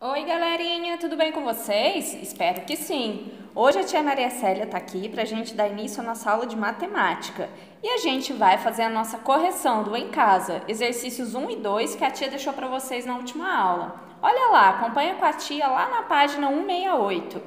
Oi, galerinha, tudo bem com vocês? Espero que sim! Hoje a tia Maria Célia está aqui para a gente dar início à nossa aula de matemática e a gente vai fazer a nossa correção do em casa, exercícios 1 e 2 que a tia deixou para vocês na última aula. Olha lá, acompanha com a tia lá na página 168.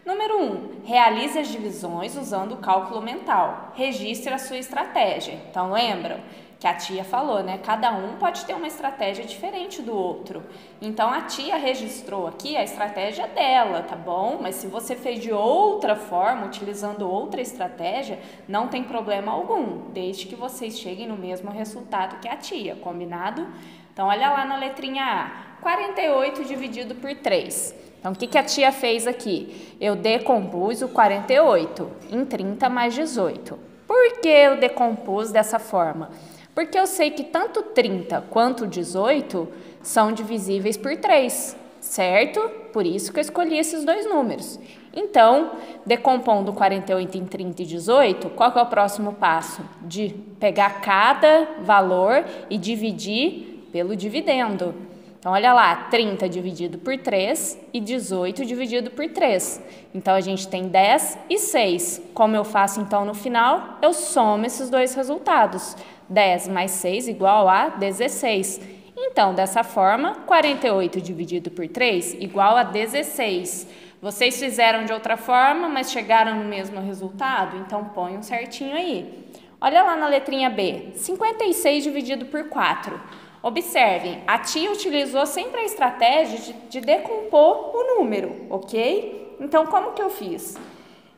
Número 1. Realize as divisões usando o cálculo mental. Registre a sua estratégia. Então, lembram que a tia falou, né? Cada um pode ter uma estratégia diferente do outro. Então, a tia registrou aqui a estratégia dela, tá bom? Mas se você fez de outra forma, utilizando outra estratégia, não tem problema algum, desde que vocês cheguem no mesmo resultado que a tia, combinado? Então, olha lá na letrinha A. 48 dividido por 3. Então, o que a tia fez aqui? Eu decompus o 48 em 30 mais 18. Por que eu decompus dessa forma? Porque eu sei que tanto 30 quanto 18 são divisíveis por 3, certo? Por isso que eu escolhi esses dois números. Então, decompondo 48 em 30 e 18, qual que é o próximo passo? De pegar cada valor e dividir pelo dividendo. Então, olha lá, 30 dividido por 3 e 18 dividido por 3. Então, a gente tem 10 e 6. Como eu faço, então, no final? Eu somo esses dois resultados. 10 mais 6 igual a 16. Então, dessa forma, 48 dividido por 3 igual a 16. Vocês fizeram de outra forma, mas chegaram no mesmo resultado? Então, ponham certinho aí. Olha lá na letrinha B. 56 dividido por 4. Observem, a tia utilizou sempre a estratégia de decompor o número, ok? Então, como que eu fiz?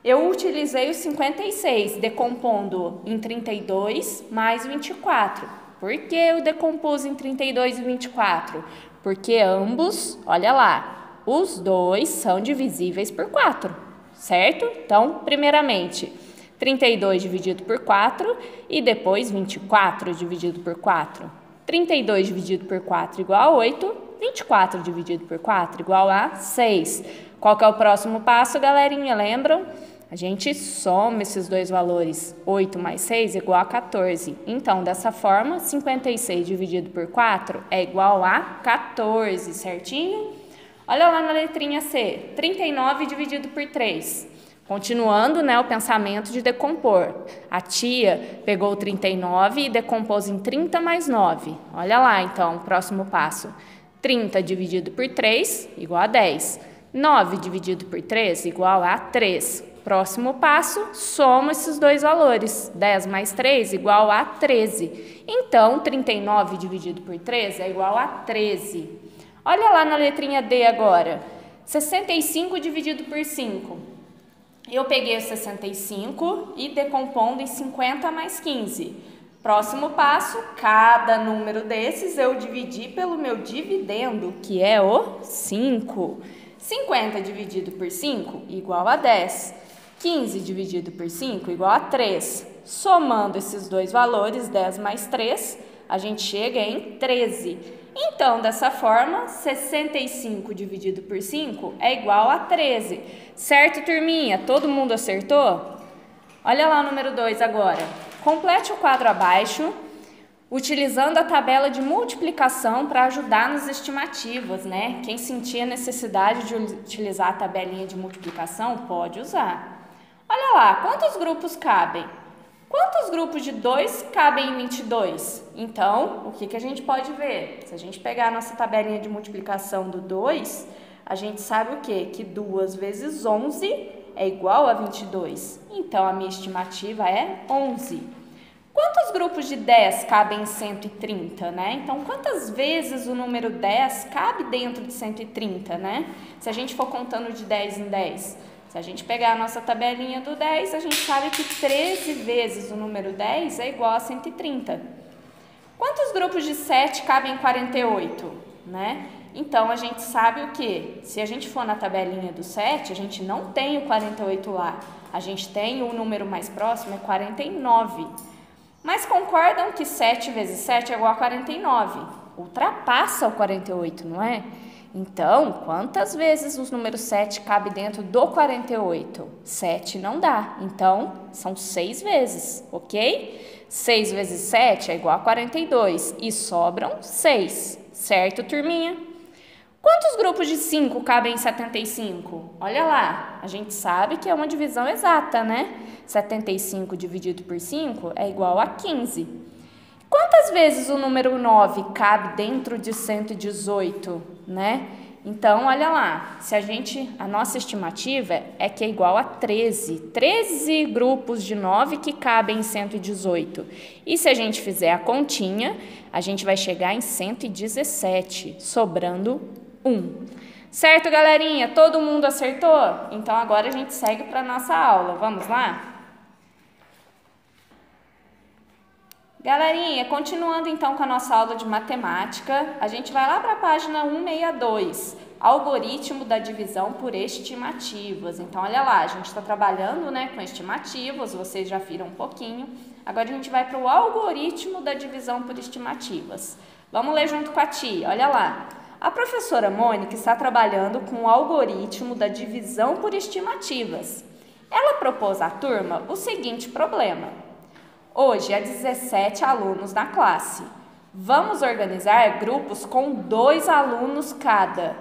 Eu utilizei o 56, decompondo em 32 mais 24. Por que eu decompus em 32 e 24? Porque ambos, olha lá, os dois são divisíveis por 4, certo? Então, primeiramente, 32 dividido por 4 e depois 24 dividido por 4. 32 dividido por 4 igual a 8, 24 dividido por 4 igual a 6. Qual que é o próximo passo, galerinha? Lembram? A gente soma esses dois valores. 8 mais 6 igual a 14. Então, dessa forma, 56 dividido por 4 é igual a 14, certinho? Olha lá na letrinha C. 39 dividido por 3. Continuando, né, o pensamento de decompor. A tia pegou 39 e decompôs em 30 mais 9. Olha lá, então, o próximo passo. 30 dividido por 3, igual a 10. 9 dividido por 3, igual a 3. Próximo passo, soma esses dois valores. 10 mais 3, igual a 13. Então, 39 dividido por 3 é igual a 13. Olha lá na letrinha D agora. 65 dividido por 5. Eu peguei o 65 e decompondo em 50 mais 15. Próximo passo, cada número desses eu dividi pelo meu dividendo, que é o 5. 50 dividido por 5 igual a 10. 15 dividido por 5 igual a 3. Somando esses dois valores, 10 mais 3, a gente chega em 13. Então, dessa forma, 65 dividido por 5 é igual a 13. Certo, turminha? Todo mundo acertou? Olha lá o número 2 agora. Complete o quadro abaixo, utilizando a tabela de multiplicação para ajudar nas estimativas, né? Quem sentir a necessidade de utilizar a tabelinha de multiplicação, pode usar. Olha lá, quantos grupos cabem? Quantos grupos de 2 cabem em 22? Então, o que a gente pode ver? Se a gente pegar a nossa tabelinha de multiplicação do 2, a gente sabe o quê? Que 2 vezes 11 é igual a 22. Então, a minha estimativa é 11. Quantos grupos de 10 cabem em 130, né? Então, quantas vezes o número 10 cabe dentro de 130, né? Se a gente for contando de 10 em 10. Se a gente pegar a nossa tabelinha do 10, a gente sabe que 13 vezes o número 10 é igual a 130. Quantos grupos de 7 cabem em 48, né? Então, a gente sabe o quê? Se a gente for na tabelinha do 7, a gente não tem o 48 lá. A gente tem o número mais próximo, é 49. Mas concordam que 7 vezes 7 é igual a 49? Ultrapassa o 48, não é? Então, quantas vezes os números 7 cabe dentro do 48? 7 não dá, então são 6 vezes, ok? 6 vezes 7 é igual a 42 e sobram 6, certo, turminha? Quantos grupos de 5 cabem em 75? Olha lá, a gente sabe que é uma divisão exata, né? 75 dividido por 5 é igual a 15. Quantas vezes o número 9 cabe dentro de 118, né? Então, olha lá, a nossa estimativa é que é igual a 13. 13 grupos de 9 que cabem em 118. E se a gente fizer a continha, a gente vai chegar em 117, sobrando 1. Certo, galerinha? Todo mundo acertou? Então, agora a gente segue para a nossa aula. Vamos lá? Galerinha, continuando então com a nossa aula de matemática, a gente vai lá para a página 162, algoritmo da divisão por estimativas. Então, olha lá, a gente está trabalhando, né, com estimativas, vocês já viram um pouquinho. Agora a gente vai para o algoritmo da divisão por estimativas. Vamos ler junto com a tia, olha lá. A professora Mônica está trabalhando com o algoritmo da divisão por estimativas. Ela propôs à turma o seguinte problema. Hoje há 17 alunos na classe. Vamos organizar grupos com 2 alunos cada.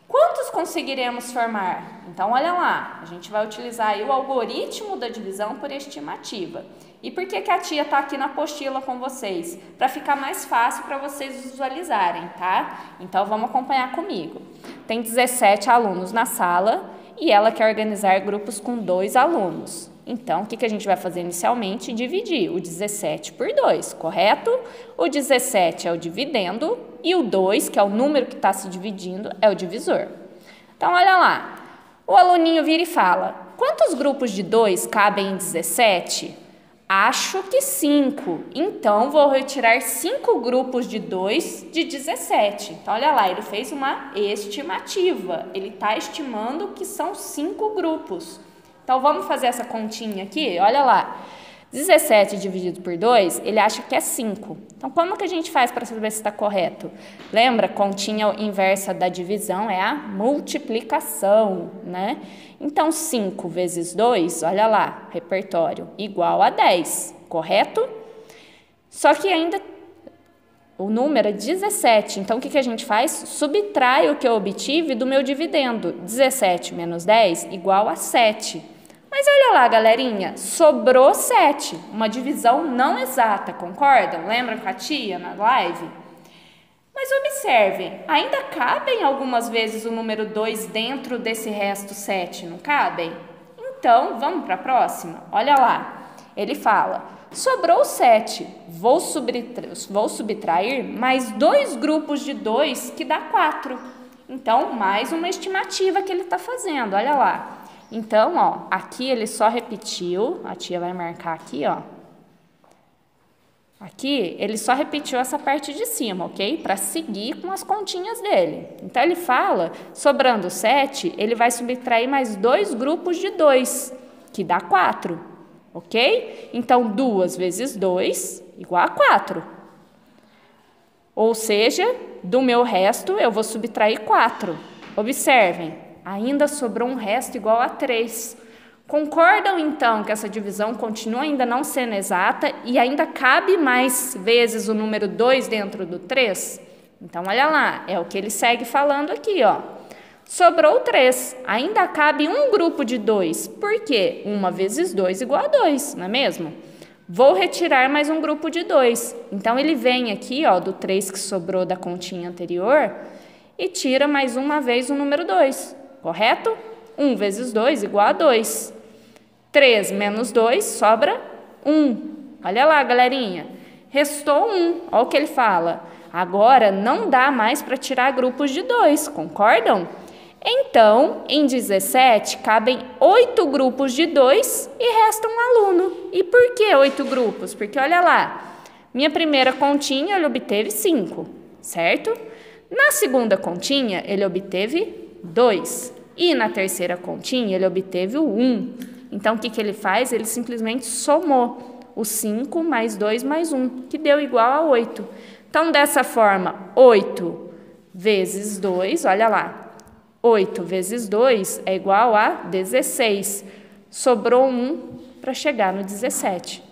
Quantos conseguiremos formar? Então, olha lá, a gente vai utilizar aí o algoritmo da divisão por estimativa. E por que a tia está aqui na apostila com vocês? Para ficar mais fácil para vocês visualizarem, tá? Então, vamos acompanhar comigo. Tem 17 alunos na sala e ela quer organizar grupos com 2 alunos. Então, o que a gente vai fazer inicialmente? Dividir o 17 por 2, correto? O 17 é o dividendo e o 2, que é o número que está se dividindo, é o divisor. Então, olha lá. O aluninho vira e fala, quantos grupos de 2 cabem em 17? Acho que 5. Então, vou retirar 5 grupos de 2 de 17. Então, olha lá, ele fez uma estimativa. Ele está estimando que são 5 grupos. Então, vamos fazer essa continha aqui? Olha lá. 17 dividido por 2, ele acha que é 5. Então, como que a gente faz para saber se está correto? Lembra, continha inversa da divisão é a multiplicação, né? Então, 5 vezes 2, olha lá, repertório, igual a 10, correto? Só que ainda o número é 17, então o que a gente faz? Subtrai o que eu obtive do meu dividendo. 17 menos 10 igual a 7. Mas olha lá, galerinha, sobrou 7, uma divisão não exata, concordam? Lembram com a tia na live? Mas observem, ainda cabem algumas vezes o número 2 dentro desse resto 7, não cabem? Então, vamos para a próxima? Olha lá, ele fala, sobrou 7, vou subtrair mais 2 grupos de 2, que dá 4. Então, mais uma estimativa que ele está fazendo, olha lá. Então, ó, aqui ele só repetiu, a tia vai marcar aqui, ó. Aqui ele só repetiu essa parte de cima, ok? Para seguir com as continhas dele. Então, ele fala, sobrando 7, ele vai subtrair mais 2 grupos de 2, que dá 4, ok? Então, 2 vezes 2 igual a 4. Ou seja, do meu resto, eu vou subtrair 4. Observem. Ainda sobrou um resto igual a 3. Concordam, então, que essa divisão continua ainda não sendo exata e ainda cabe mais vezes o número 2 dentro do 3? Então, olha lá, é o que ele segue falando aqui, ó. Sobrou 3, ainda cabe um grupo de 2. Por quê? 1 vezes 2 igual a 2, não é mesmo? Vou retirar mais um grupo de 2. Então, ele vem aqui, ó, do 3 que sobrou da continha anterior e tira mais uma vez o número 2. Correto? 1 vezes 2 igual a 2. 3 menos 2 sobra 1. Olha lá, galerinha. Restou 1. Olha o que ele fala. Agora, não dá mais para tirar grupos de 2. Concordam? Então, em 17, cabem 8 grupos de 2 e resta um aluno. E por que 8 grupos? Porque, olha lá, minha primeira continha ele obteve 5, certo? Na segunda continha, ele obteve 2. E na terceira continha, ele obteve o 1. Então, o que ele faz? Ele simplesmente somou o 5 mais 2 mais 1, que deu igual a 8. Então, dessa forma, 8 vezes 2, olha lá, 8 vezes 2 é igual a 16. Sobrou 1 para chegar no 17.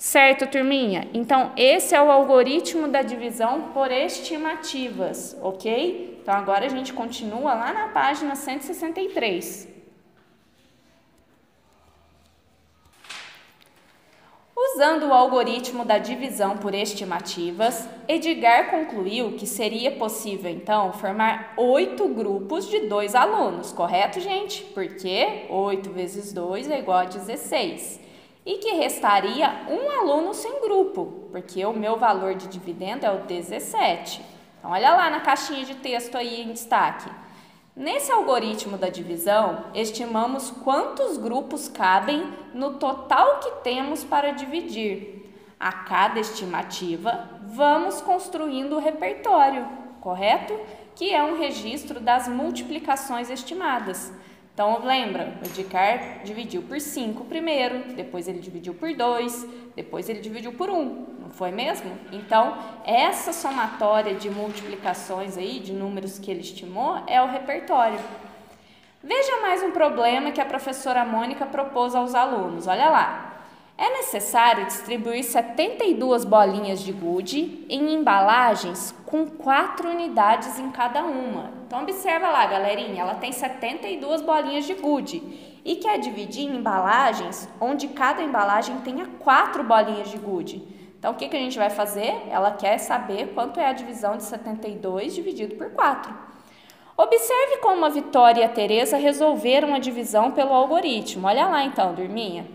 Certo, turminha? Então, esse é o algoritmo da divisão por estimativas, ok? Então, agora a gente continua lá na página 163. Usando o algoritmo da divisão por estimativas, Edgar concluiu que seria possível, então, formar 8 grupos de 2 alunos, correto, gente? Porque 8 vezes 2 é igual a 16. E que restaria um aluno sem grupo, porque o meu valor de dividendo é o 17. Então, olha lá na caixinha de texto aí em destaque. Nesse algoritmo da divisão, estimamos quantos grupos cabem no total que temos para dividir. A cada estimativa, vamos construindo o repertório, correto? Que é um registro das multiplicações estimadas. Então, lembra, o Edgar dividiu por 5 primeiro, depois ele dividiu por 2, depois ele dividiu por 1, não foi mesmo? Então, essa somatória de multiplicações aí, de números que ele estimou, é o repertório. Veja mais um problema que a professora Mônica propôs aos alunos, olha lá. É necessário distribuir 72 bolinhas de gude em embalagens com 4 unidades em cada uma. Então, observa lá, galerinha, ela tem 72 bolinhas de gude e quer dividir em embalagens onde cada embalagem tenha 4 bolinhas de gude. Então, o que a gente vai fazer? Ela quer saber quanto é a divisão de 72 dividido por 4. Observe como a Vitória e a Tereza resolveram a divisão pelo algoritmo. Olha lá, então, turminha.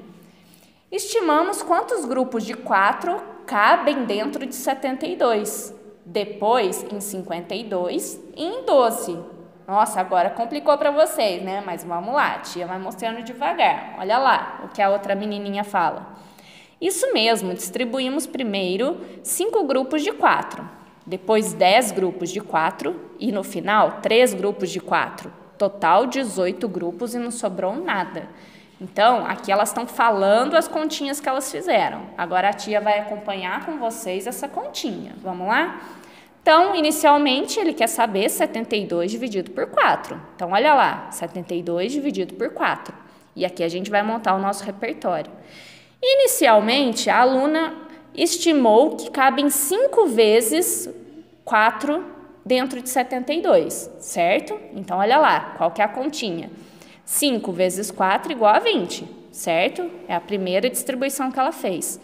Estimamos quantos grupos de 4 cabem dentro de 72, depois em 52 e em 12. Nossa, agora complicou para vocês, né? Mas vamos lá, a tia vai mostrando devagar. Olha lá o que a outra menininha fala. Isso mesmo, distribuímos primeiro 5 grupos de 4, depois 10 grupos de 4 e no final 3 grupos de 4. Total 18 grupos e não sobrou nada. Então, aqui elas estão falando as continhas que elas fizeram. Agora a tia vai acompanhar com vocês essa continha. Vamos lá? Então, inicialmente, ele quer saber 72 dividido por 4. Então, olha lá, 72 dividido por 4. E aqui a gente vai montar o nosso repertório. Inicialmente, a aluna estimou que cabem 5 vezes 4 dentro de 72, certo? Então, olha lá, qual que é a continha? 5 vezes 4 igual a 20, certo? É a primeira distribuição que ela fez.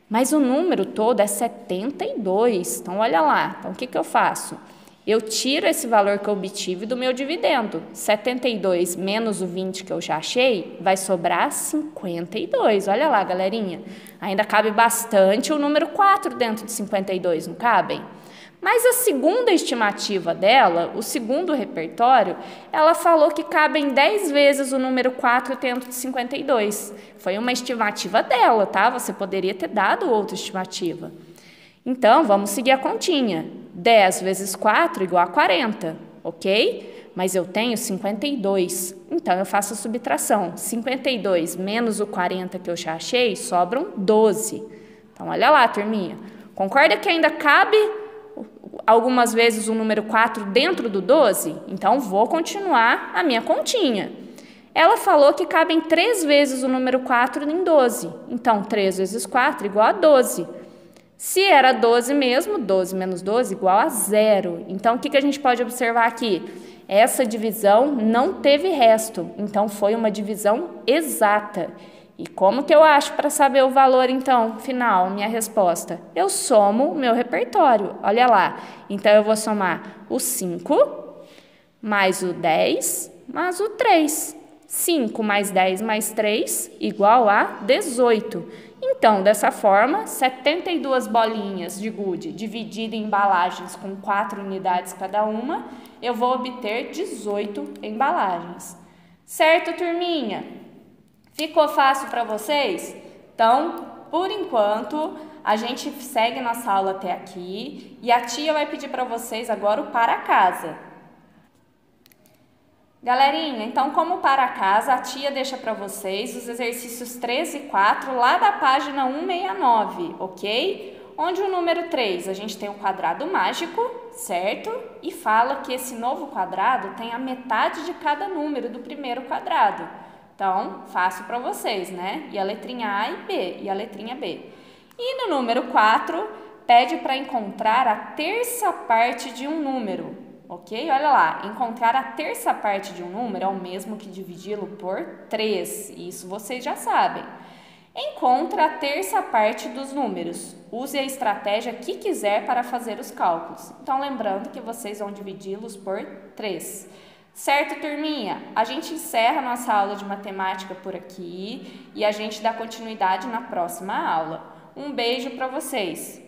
Mas o número todo é 72, então olha lá. Então, o que eu faço? Eu tiro esse valor que eu obtive do meu dividendo. 72 menos o 20 que eu já achei, vai sobrar 52. Olha lá, galerinha. Ainda cabe bastante o número 4 dentro de 52, não cabem? Mas a segunda estimativa dela, o segundo repertório, ela falou que cabem 10 vezes o número 4 dentro de 52. Foi uma estimativa dela, tá? Você poderia ter dado outra estimativa. Então, vamos seguir a continha. 10 vezes 4 igual a 40, ok? Mas eu tenho 52, então eu faço a subtração. 52 menos o 40 que eu já achei, sobram 12. Então, olha lá, turminha. Concorda que ainda cabe algumas vezes o número 4 dentro do 12? Então, vou continuar a minha continha. Ela falou que cabem 3 vezes o número 4 em 12. Então, 3 vezes 4 igual a 12. Se era 12 mesmo, 12 menos 12 igual a 0. Então, o que a gente pode observar aqui? Essa divisão não teve resto. Então, foi uma divisão exata. E como que eu acho para saber o valor, então, final, minha resposta? Eu somo o meu repertório, olha lá. Então, eu vou somar o 5, mais o 10, mais o 3. 5 mais 10 mais 3, igual a 18. Então, dessa forma, 72 bolinhas de gude divididas em embalagens com 4 unidades cada uma, eu vou obter 18 embalagens. Certo, turminha? Ficou fácil para vocês? Então, por enquanto, a gente segue nossa aula até aqui e a tia vai pedir para vocês agora o para casa. Galerinha, então como para casa, a tia deixa para vocês os exercícios 3 e 4 lá da página 169, ok? Onde o número 3, a gente tem um quadrado mágico, certo? E fala que esse novo quadrado tem a metade de cada número do primeiro quadrado. Então, fácil para vocês, né? E a letrinha A e B, e a letrinha B. E no número 4, pede para encontrar a terça parte de um número, ok? Olha lá, encontrar a terça parte de um número é o mesmo que dividi-lo por 3, isso vocês já sabem. Encontre a terça parte dos números. Use a estratégia que quiser para fazer os cálculos. Então, lembrando que vocês vão dividi-los por 3. Certo, turminha? A gente encerra nossa aula de matemática por aqui e a gente dá continuidade na próxima aula. Um beijo para vocês!